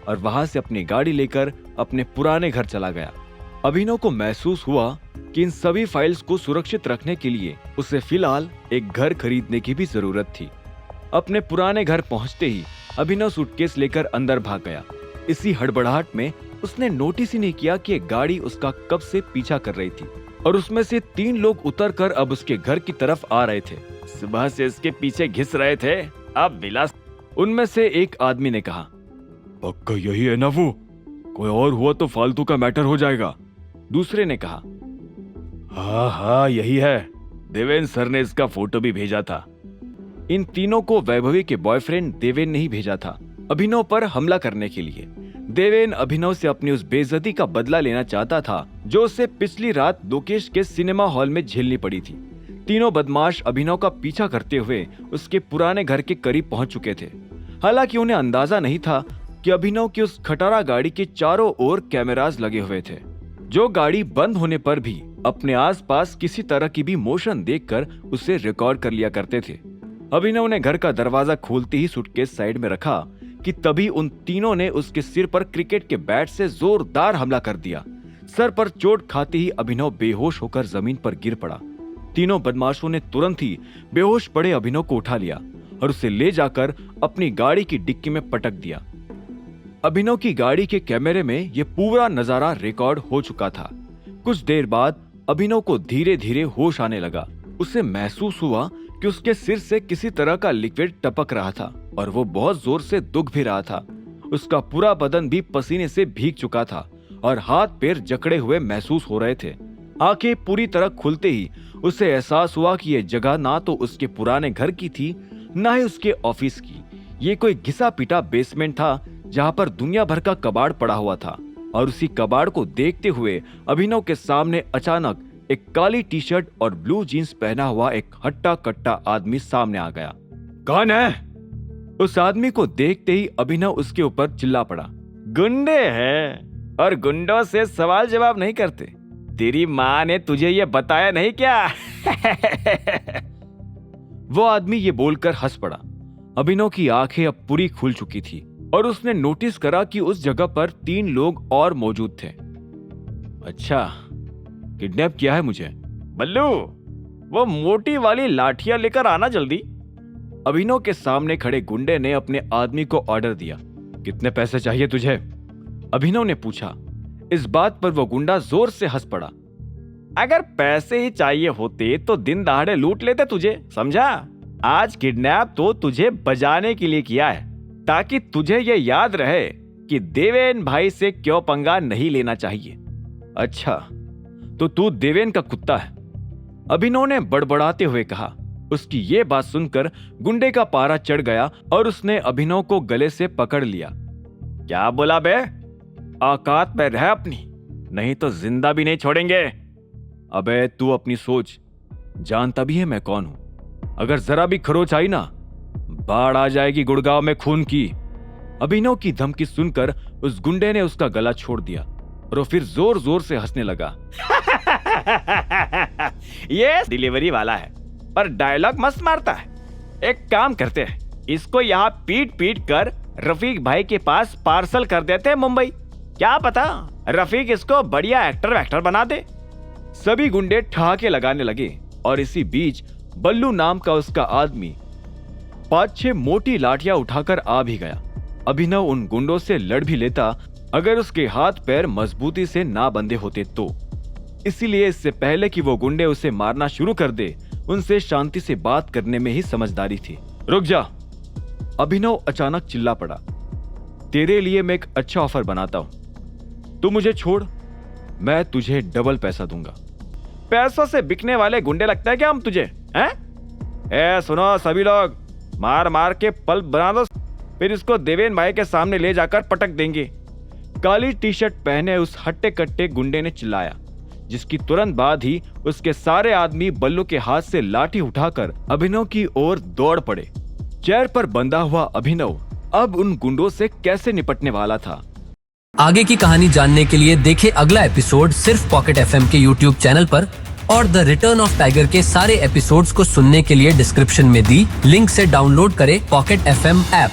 और वहां से अपनी गाड़ी लेकर अपने पुराने घर चला गया। अभिनव को महसूस हुआ कि इन सभी फाइल्स को सुरक्षित रखने के लिए उसे फिलहाल एक घर खरीदने की भी जरूरत थी। अपने पुराने घर पहुंचते ही अभिनव सूटकेस लेकर अंदर भाग गया। इसी हड़बड़ाहट में उसने नोटिस ही नहीं किया कि एक गाड़ी उसका कब से पीछा कर रही थी और उसमें से 3 लोग उतरकर अब उसके घर की तरफ आ रहे थे। सुबह से इसके पीछे घिस रहे थे, अब विलास। उनमें से एक आदमी ने कहा, पक्का यही है ना वो? कोई और हुआ तो फालतू का मैटर हो जाएगा। दूसरे ने कहा, हाँ यही है, देवेन सर ने इसका फोटो भी भेजा था। इन तीनों को वैभवी के बॉयफ्रेंड देवेन ने ही भेजा था अभिनव पर हमला करने के लिए। देवेन अभिनव से अपनी उस बेइज्जती का बदला लेना चाहता था जो उसे पिछली रात लोकेश के सिनेमा हॉल में झेलनी पड़ी थी। तीनों बदमाश अभिनव का पीछा करते हुए उसके पुराने घर के करीब पहुंच चुके थे। हालांकि उन्हें अंदाजा नहीं था कि अभिनव की उस खटारा गाड़ी के चारों ओर कैमरास लगे हुए थे, जो गाड़ी बंद होने पर भी अपने आसपास किसी तरह की भी मोशन देखकर उसे रिकॉर्ड कर लिया करते थे। अभिनव ने घर का दरवाजा खोलते ही सूटकेस साइड में रखा कि तभी उन तीनों ने उसके सिर पर क्रिकेट के बैट से जोरदार हमला कर दिया। सर पर चोट खाते ही अभिनव बेहोश होकर जमीन पर गिर पड़ा। तीनों बदमाशों ने तुरंत ही बेहोश पड़े अभिनव को उठा लिया और उसे ले जाकर अपनी गाड़ी की डिक्की में पटक दिया। अभिनव की गाड़ी के कैमरे में यह पूरा नजारा रिकॉर्ड हो चुका था। कुछ देर बाद अभिनव को धीरे धीरे होश आने लगा। उसे महसूस हुआ कि उसके सिर से किसी तरह का लिक्विड टपक रहा था और वो बहुत जोर से दुख भी रहा था। उसका पूरा बदन भी पसीने से भीग चुका था और हाथ पैर जकड़े हुए महसूस हो रहे थे। आंखें पूरी तरह खुलते ही उसे एहसास हुआ कि यह जगह ना तो उसके पुराने घर की थी, ना ही उसके ऑफिस की। ये कोई घिसा पिटा बेसमेंट था जहां पर दुनिया भर का कबाड़ पड़ा हुआ था। और उसी कबाड़ को देखते हुए अभिनव के सामने अचानक एक काली टी शर्ट और ब्लू जीन्स पहना हुआ एक हट्टा कट्टा आदमी सामने आ गया। कौन है? उस आदमी को देखते ही अभिनव उसके ऊपर चिल्ला पड़ा। गुंडे हैं और गुंडों से सवाल जवाब नहीं करते। तेरी माँ ने तुझे ये बताया नहीं क्या? वो आदमी ये बोलकर हंस पड़ा। अभिनव की आंखें अब पूरी खुल चुकी थी और उसने नोटिस करा कि उस जगह पर 3 लोग और मौजूद थे। अच्छा, किडनैप किया है मुझे? बल्लू, वो मोटी वाली लाठियां लेकर आना जल्दी। अभिनव के सामने खड़े गुंडे ने अपने आदमी को ऑर्डर दिया। कितने पैसे चाहिए तुझे? अभिनव ने पूछा। इस बात पर वो गुंडा जोर से हंस पड़ा। अगर पैसे ही चाहिए होते तो दिन दहाड़े लूट लेते तुझे, समझा? आज किडनैप तो तुझे बजाने के लिए किया है, ताकि तुझे ये याद रहे कि देवेन भाई से क्यों पंगा नहीं लेना चाहिए। अच्छा, तो तू देवेन का कुत्ता है? अभिनव ने बड़बड़ाते हुए कहा। उसकी ये बात सुनकर गुंडे का पारा चढ़ गया और उसने अभिनव को गले से पकड़ लिया। क्या बोला बे? औकात में रह अपनी, नहीं तो जिंदा भी नहीं छोड़ेंगे। अबे तू अपनी सोच, जानता भी है मैं कौन हूं। अगर जरा भी खरोच आई ना, बाढ़ आ जाएगी गुड़गांव में खून की। अभिनव की धमकी सुनकर उस गुंडे ने उसका गला छोड़ दिया और वो फिर जोर जोर से हंसने लगा। ये डिलीवरी वाला है पर डायलॉग मस्त मारता है। एक काम करते हैं, इसको यहाँ पीट पीट कर रफीक भाई के पास पार्सल कर देते हैं मुंबई। क्या पता रफीक इसको बढ़िया एक्टर वैक्टर बना दे। सभी गुंडे ठहाके लगाने लगे और इसी बीच बल्लू नाम का उसका आदमी 5-6 मोटी लाठियां उठाकर आ भी गया। अभिनव उन गुंडों से लड़ भी लेता अगर उसके हाथ पैर मजबूती से ना बंधे होते तो। इसीलिए इससे पहले कि वो गुंडे उसे मारना शुरू कर दे, उनसे शांति से बात करने में ही समझदारी थी। रुक जा, अभिनव अचानक चिल्ला पड़ा। तेरे लिए मैं एक अच्छा ऑफर बनाता हूं, तू मुझे छोड़, मैं तुझे डबल पैसा दूंगा। पैसों से बिकने वाले गुंडे लगता है क्या हम तुझे, हैं? ए सुनो सभी लोग, मार मार के पल्प बना दो, फिर इसको देवेन भाई के सामने ले जाकर पटक देंगे। काली टी शर्ट पहने उस हट्टे कट्टे गुंडे ने चिल्लाया, जिसकी तुरंत बाद ही उसके सारे आदमी बल्लू के हाथ से लाठी उठाकर अभिनव की ओर दौड़ पड़े। चेयर पर बंधा हुआ अभिनव अब उन गुंडों से कैसे निपटने वाला था। आगे की कहानी जानने के लिए देखें अगला एपिसोड सिर्फ पॉकेट एफएम के यूट्यूब चैनल पर, और द रिटर्न ऑफ टाइगर के सारे एपिसोड्स को सुनने के लिए डिस्क्रिप्शन में दी लिंक से डाउनलोड करें पॉकेट एफएम ऐप।